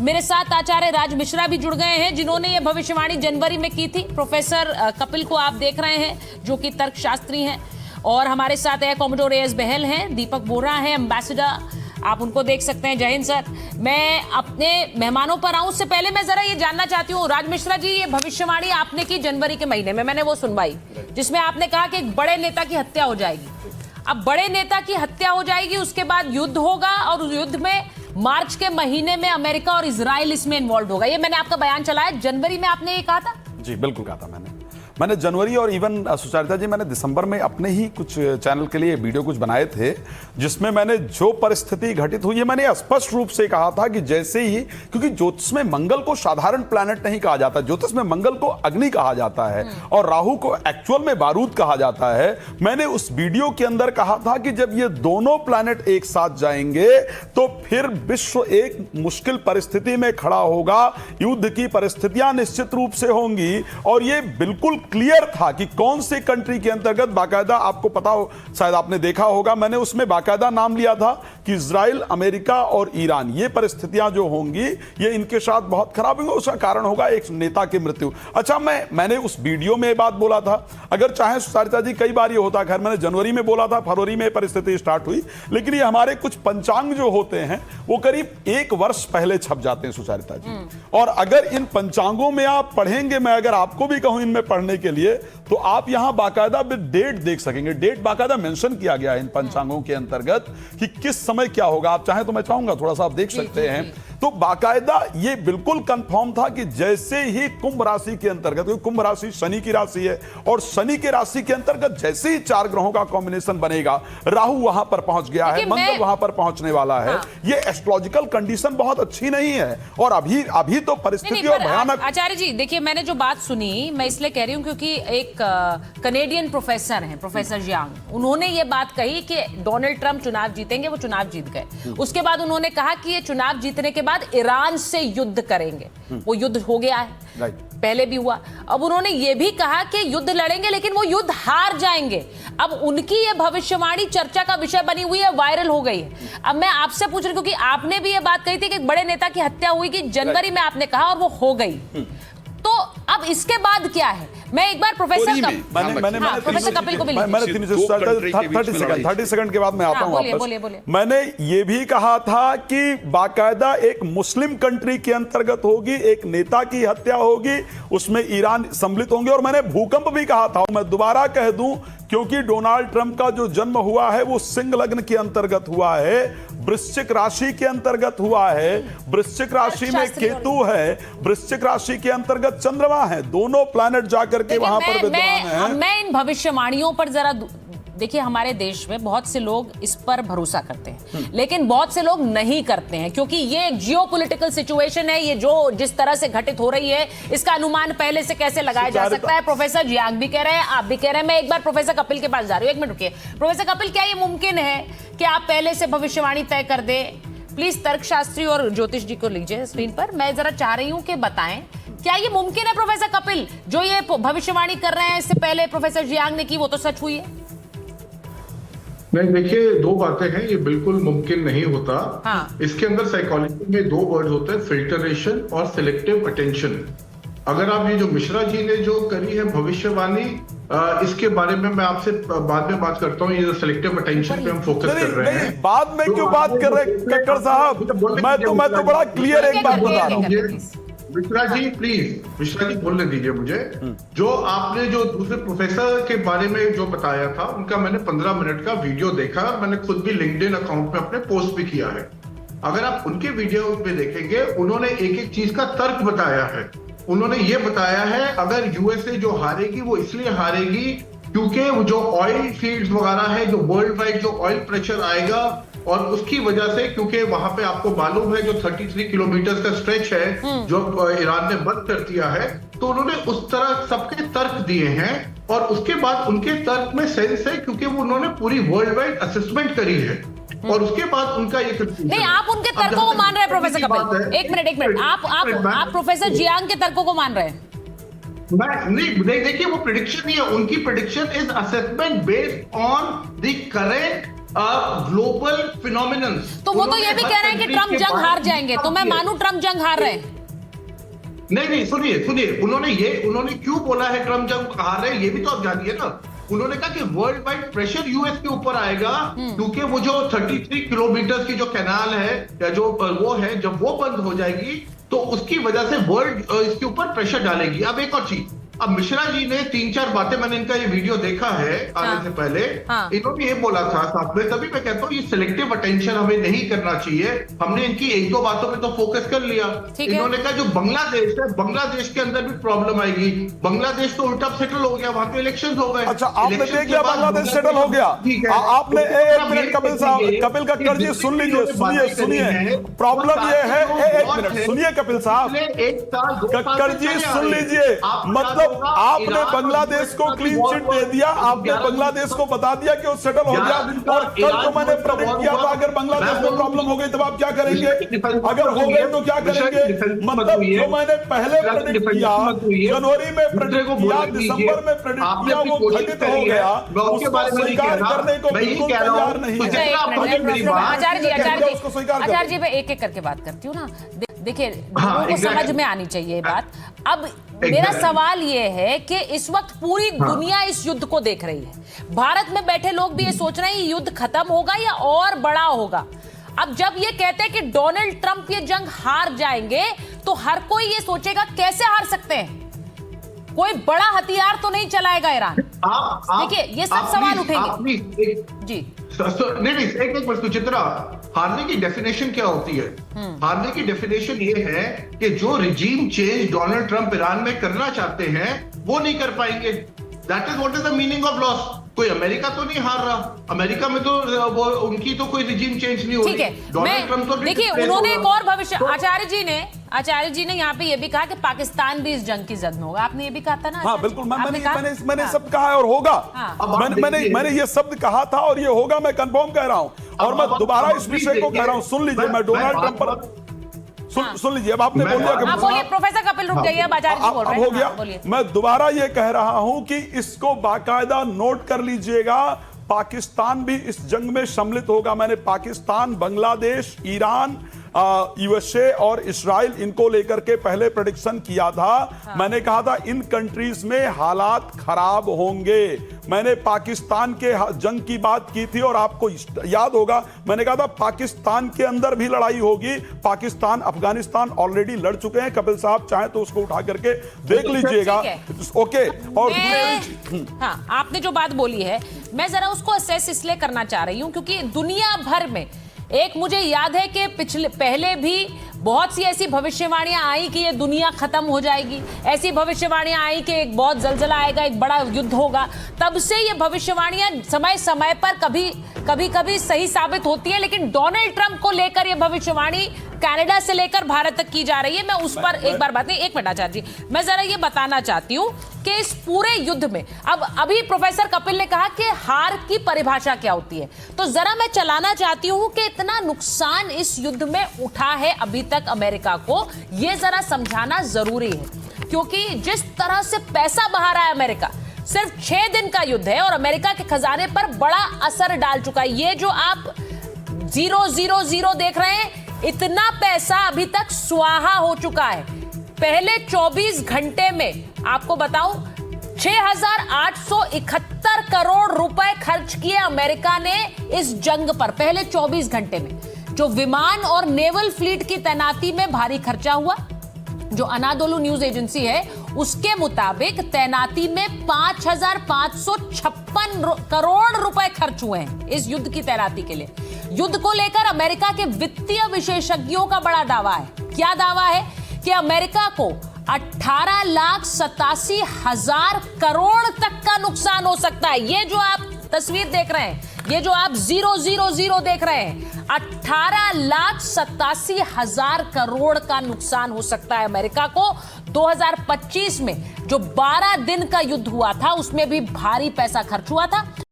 मेरे साथ आचार्य राज मिश्रा भी जुड़ गए हैं, जिन्होंने ये भविष्यवाणी जनवरी में की थी। प्रोफेसर कपिल को आप देख रहे हैं, जो कि तर्कशास्त्री हैं, और हमारे साथ है कॉमोडोर एस बहल हैं, दीपक बोरा हैं, एम्बेसडर, आप उनको देख सकते हैं। जय हिंद सर। मैं अपने मेहमानों पर आऊं उससे पहले मैं जरा ये जानना चाहती हूँ, राज मिश्रा जी, ये भविष्यवाणी आपने की जनवरी के महीने में, मैंने वो सुनवाई जिसमें आपने कहा कि एक बड़े नेता की हत्या हो जाएगी। अब बड़े नेता की हत्या हो जाएगी, उसके बाद युद्ध होगा, और उस युद्ध में मार्च के महीने में अमेरिका और इजराइल इसमें इन्वॉल्व होगा। ये मैंने आपका बयान चलाया, जनवरी में आपने ये कहा था? जी बिल्कुल कहा था मैंने जनवरी, और इवन सुचारिता जी, मैंने दिसंबर में अपने ही कुछ चैनल के लिए वीडियो कुछ बनाए थे, जिसमें मैंने जो परिस्थिति घटित हुई है, मैंने स्पष्ट रूप से कहा था कि जैसे ही, क्योंकि ज्योतिष में मंगल को साधारण प्लैनेट नहीं कहा जाता, ज्योतिष में मंगल को अग्नि कहा जाता है और राहु को एक्चुअल में बारूद कहा जाता है। मैंने उस वीडियो के अंदर कहा था कि जब ये दोनों प्लैनेट एक साथ जाएंगे तो फिर विश्व एक मुश्किल परिस्थिति में खड़ा होगा, युद्ध की परिस्थितियां निश्चित रूप से होंगी। और ये बिल्कुल क्लियर था कि कौन से कंट्री के अंतर्गत, बाकायदा आपको पता हो, शायद आपने देखा होगा, मैंने उसमें बाकायदा नाम लिया था कि इजराइल, अमेरिका और ईरान, ये परिस्थितियां जो होंगी ये इनके साथ बहुत खराब होंगी। उसका कारण होगा एक नेता की मृत्यु। अच्छा, मैंने उस वीडियो में बात बोला था, अगर चाहे सुचारिता जी, कई बार ये होता, खैर मैंने जनवरी में बोला था, फरवरी में परिस्थिति स्टार्ट हुई, लेकिन ये हमारे कुछ पंचांग जो होते हैं वो करीब 1 वर्ष पहले छप जाते हैं सुचारिता जी। और अगर इन पंचांगों में आप पढ़ेंगे, मैं अगर आपको भी कहूं इनमें पढ़ने के लिए, तो आप यहां बाकायदा डेट देख सकेंगे। डेट बाकायदा मेंशन किया गया है इन पंचांगों के अंतर्गत कि किस समय क्या होगा। आप चाहें तो मैं चाहूंगा थोड़ा सा आप देख सकते हैं। तो बाकायदा ये बिल्कुल कंफर्म था कि जैसे ही कुंभ राशि के अंतर्गत, क्योंकि कुंभ राशि शनि की राशि है, और शनि के राशि के अंतर्गत जैसे ही 4 ग्रहों का कॉम्बिनेशन बनेगा, राहु वहां पर पहुंच गया है, मंगल वहां पर पहुंचने वाला है। ये एस्ट्रोलॉजिकल कंडीशन बहुत अच्छी नहीं है, और अभी तो परिस्थिति और भयानक। आचार्य जी देखिए, मैंने जो बात सुनी, मैं इसलिए कह रही हूं क्योंकि एक कनेडियन प्रोफेसर हैं, प्रोफेसर जियांग, उन्होंने ये बात कही कि डोनाल्ड ट्रंप चुनाव जीतेंगे, वो चुनाव जीत गए। उसके बाद उन्होंने कहा कि ये चुनाव जीतने के बाद ईरान से युद्ध करेंगे। वो युद्ध हो गया है, पहले भी हुआ। अब उन्होंने ये भी कहा कि युद्ध लड़ेंगे, लेकिन वो युद्ध हार जाएंगे। अब उनकी ये भविष्यवाणी चर्चा का विषय बनी हुई है, वायरल हो गई है। अब मैं आपसे पूछ रही हूं, क्योंकि आपने भी ये बात कही थी कि एक बड़े नेता की हत्या हुई कि जनवरी में आपने कहा, और वो हो गई। तो अब इसके बाद क्या है? मैं एक बार प्रोफेसर कपिल को भी 30 सेकंड के बाद मैं आता हूं वापस। मैंने ये भी कहा था कि बाकायदा एक मुस्लिम कंट्री के अंतर्गत होगी, एक नेता की हत्या होगी, उसमें ईरान सम्मिलित होंगे। और मैंने भूकंप भी कहा था, मैं दोबारा कह दूं, क्योंकि डोनाल्ड ट्रंप का जो जन्म हुआ है वो सिंह लग्न के अंतर्गत हुआ है, वृश्चिक राशि के अंतर्गत हुआ है। वृश्चिक राशि में केतु है, वृश्चिक राशि के अंतर्गत चंद्रमा है, दोनों प्लैनेट जाकर के वहां पर विद्यमान हैं। मैं इन भविष्यवाणियों पर जरा देखिए, हमारे देश में बहुत से लोग इस पर भरोसा करते हैं, लेकिन बहुत से लोग नहीं करते हैं, क्योंकि ये जियोपॉलिटिकल सिचुएशन है। ये जो जिस तरह से घटित हो रही है, इसका अनुमान पहले से कैसे लगाया जा सकता है? प्रोफेसर जियांग भी कह रहे हैं, आप भी कह रहे हैं। मैं एक बार प्रोफेसर कपिल के पास जा रही हूँ, 1 मिनट रुकिए। प्रोफेसर कपिल, क्या ये मुमकिन है कि आप पहले से भविष्यवाणी तय कर दें? प्लीज तर्कशास्त्री और ज्योतिष जी को लीजिए स्क्रीन पर। मैं जरा चाह रही हूँ कि बताएं, क्या ये मुमकिन है प्रोफेसर कपिल, जो ये भविष्यवाणी कर रहे हैं, इससे पहले प्रोफेसर जियांग ने की, वो तो सच हुई है? नहीं, देखिए, 2 बातें हैं, ये बिल्कुल मुमकिन नहीं होता। हाँ। इसके अंदर साइकोलॉजी में 2 वर्ड होते हैं, फिल्टरेशन और सिलेक्टिव अटेंशन। अगर आप ये जो मिश्रा जी ने जो करी है भविष्यवाणी, इसके बारे में मैं आपसे बाद में बात करता हूँ। ये जो सिलेक्टिव अटेंशन पे हम फोकस कर रहे हैं, बाद में क्यों बात कर रहे हैं कक्कड़ साहब? मैं तो बड़ा क्लियर एक बात बता रहा हूँ। मिश्रा जी प्लीज, मिश्रा जी बोलने दीजिए मुझे। जो आपने जो दूसरे प्रोफेसर के बारे में जो बताया था, उनका मैंने 15 मिनट का वीडियो देखा, मैंने खुद भी लिंक्डइन अकाउंट पे अपने पोस्ट भी किया है। अगर आप उनके वीडियो पे देखेंगे, उन्होंने एक एक चीज का तर्क बताया है। उन्होंने ये बताया है, अगर यूएसए जो हारेगी वो इसलिए हारेगी क्योंकि जो ऑयल फील्ड्स वगैरह है, जो वर्ल्ड वाइड जो ऑयल प्रेशर आएगा, और उसकी वजह से, क्योंकि वहां पे आपको मालूम है जो 33 किलोमीटर का स्ट्रेच है जो ईरान ने बंद कर दिया है, तो उन्होंने उस तरह सबके तर्क दिए हैं। और उसके बाद उनके तर्क में सेंस है, क्योंकि वो उन्होंने पूरी वर्ल्ड वाइड असेसमेंट करी है, और उसके बाद उनका ये नहीं, आप उनके तर्कों को मान रहे हैं प्रोफेसर कपिल? एक मिनट, आप प्रोफेसर जियांग के तर्कों को मान रहे हैं? नहीं, देखिए, वो प्रेडिक्शन नहीं है, उनकी prediction is assessment based on the current global phenomenon. तो वो तो ये भी कह रहे हैं कि ट्रम्प जंग हार जाएंगे, तो मैं मानूं ट्रम्प जंग हार रहे हैं? नहीं, सुनिए उन्होंने क्यों बोला है ट्रम्प जंग हार रहे हैं, ये भी तो आप जानिए ना। उन्होंने कहा कि वर्ल्ड वाइड प्रेशर यूएस के ऊपर आएगा, क्योंकि वो जो 33 किलोमीटर की जो कैनाल है या जो वो है, जब वो बंद हो जाएगी तो उसकी वजह से वर्ल्ड इसके ऊपर प्रेशर डालेगी। अब एक और चीज, अब मिश्रा जी ने 3-4 बातें, मैंने इनका ये वीडियो देखा है आने से पहले, इन्होंने ये बोला था साथ में, तभी मैं कहता हूँ ये सिलेक्टिव अटेंशन हमें नहीं करना चाहिए। हमने इनकी 1-2 बातों पे तो फोकस कर लिया। इन्होंने कहा जो बांग्लादेश है, बांग्लादेश के अंदर भी प्रॉब्लम आएगी। बांग्लादेश तो उल्टा सेटल हो गया, वहां पे इलेक्शन हो गए। अच्छा, आपने देख लिया बांग्लादेश सेटल हो गया। आपने एक मिनट कपिल साहब, कपिल कक्कड़ जी सुन लीजिए, सुनिए प्रॉब्लम ये है, एक मिनट सुनिए कपिल साहब, कक्कड़ जी सुन लीजिए। मतलब आपने बांग्लादेश को क्लीन चिट दे दिया, आपने बांग्लादेश को बता दिया कि वो सेटल हो गया, और कल जो मैंने प्रेडिक्ट किया था अगर बांग्लादेश में प्रॉब्लम हो गई तब आप क्या करेंगे, अगर हो गई तो क्या करेंगे? मतलब जो मैंने पहले प्रेडिक्ट किया, जनवरी में प्रेडिक्ट किया, दिसंबर में प्रेडिक्ट किया, वो घटित हो गया, उसको स्वीकार करने को बिल्कुल तैयार नहीं है। आचार्य जी, मैं एक एक करके बात करती हूँ ना। देखिए, लोगों को समझ में आनी चाहिए ये बात। अब मेरा सवाल ये है कि इस वक्त पूरी दुनिया इस युद्ध को देख रही है। भारत में बैठे लोग भी ये सोच रहे हैं युद्ध खत्म होगा या और बड़ा होगा। अब जब ये कहते हैं कि डोनाल्ड ट्रंप ये जंग हार जाएंगे, तो हर कोई ये सोचेगा कैसे हार सकते हैं? कोई बड़ा हथियार तो नहीं चलाएगा ईरान। देखिए, ये सब सवाल उठेंगे जी। नहीं, एक मिनट सुचित्रा, हारने की डेफिनेशन क्या होती है? हारने की डेफिनेशन ये है कि जो regime change Donald Trump Iran में करना चाहते हैं वो नहीं कर पाएंगे। That is what is the meaning of loss. कोई अमेरिका तो नहीं हार रहा, अमेरिका में तो वो उनकी तो कोई रिजीम चेंज नहीं हो रही। ठीक है, डोनाल्ड ट्रंप तो देखिए, उन्होंने एक और भविष्य, आचार्य जी ने यहाँ पे ये भी कहा कि पाकिस्तान भी इस जंग की जद में होगा। आपने ये भी कहा था ना? हाँ बिल्कुल, मैंने सब कहा है और होगा। मैंने ये शब्द कहा था और ये होगा, मैं कंफर्म कह रहा हूँ, और मैं दोबारा इस विषय को कह रहा हूँ। सुन लीजिए, मैं डोनाल्ड ट्रंप पर सुन लीजिए। अब आपने बोल दिया कि बोलिए प्रोफेसर कपिल, रुक जाइए, अब आचार्य जी बोल रहे हैं। हो गया। मैं दोबारा ये कह रहा हूं कि इसको बाकायदा नोट कर लीजिएगा, पाकिस्तान भी इस जंग में सम्मिलित होगा। मैंने पाकिस्तान, बांग्लादेश, ईरान, यूएसए और इस्राइल, इनको लेकर के पहले प्रेडिक्शन किया था। मैंने कहा था इन कंट्रीज में हालात खराब होंगे। मैंने पाकिस्तान के जंग की बात की थी, और आपको याद होगा मैंने कहा था पाकिस्तान के अंदर भी लड़ाई होगी। पाकिस्तान, अफगानिस्तान ऑलरेडी लड़ चुके हैं। कपिल साहब चाहे तो उसको उठा करके देख लीजिएगा। ओके, और हाँ, आपने जो बात बोली है, मैं जरा उसको असेस इसलिए करना चाह रही हूं क्योंकि दुनिया भर में, एक मुझे याद है कि पहले भी बहुत सी ऐसी भविष्यवाणियां आई कि ये दुनिया खत्म हो जाएगी, ऐसी भविष्यवाणियां आई कि एक बहुत जलजला आएगा, एक बड़ा युद्ध होगा। तब से ये भविष्यवाणियां समय समय पर कभी सही साबित होती है, लेकिन डोनाल्ड ट्रंप को लेकर ये भविष्यवाणी कनाडा से लेकर भारत तक की जा रही है। मैं उस पर एक बार बात नहीं, एक मिनट आचार्य जी, मैं जरा ये बताना चाहती हूँ कि इस पूरे युद्ध में, अब अभी प्रोफेसर कपिल ने कहा कि हार की परिभाषा क्या होती है, तो जरा मैं चलाना चाहती हूँ कि इतना नुकसान इस युद्ध में उठा है अभी तक अमेरिका को, ये जरा समझाना जरूरी है। क्योंकि जिस तरह से पैसा बहा रहा है अमेरिका, सिर्फ 6 दिन का युद्ध है और अमेरिका के खजाने पर बड़ा असर डाल चुका है। ये जो आप 000 देख रहे हैं, इतना पैसा अभी तक स्वाहा हो चुका है। पहले 24 घंटे में आपको बताऊं, 6,871 करोड़ रुपए खर्च किए अमेरिका ने इस जंग पर, पहले 24 घंटे में। जो विमान और नेवल फ्लीट की तैनाती में भारी खर्चा हुआ, जो अनादोलू न्यूज एजेंसी है उसके मुताबिक तैनाती में 5,556 करोड़ रुपए खर्च हुए हैं इस युद्ध की तैनाती के लिए। युद्ध को लेकर अमेरिका के वित्तीय विशेषज्ञों का बड़ा दावा है। क्या दावा है? कि अमेरिका को 18,87,000 करोड़ तक का नुकसान हो सकता है। ये जो आप तस्वीर देख रहे हैं, ये जो आप 000 देख रहे हैं, 18,87,000 करोड़ का नुकसान हो सकता है अमेरिका को। 2025 में जो 12 दिन का युद्ध हुआ था उसमें भी भारी पैसा खर्च हुआ था।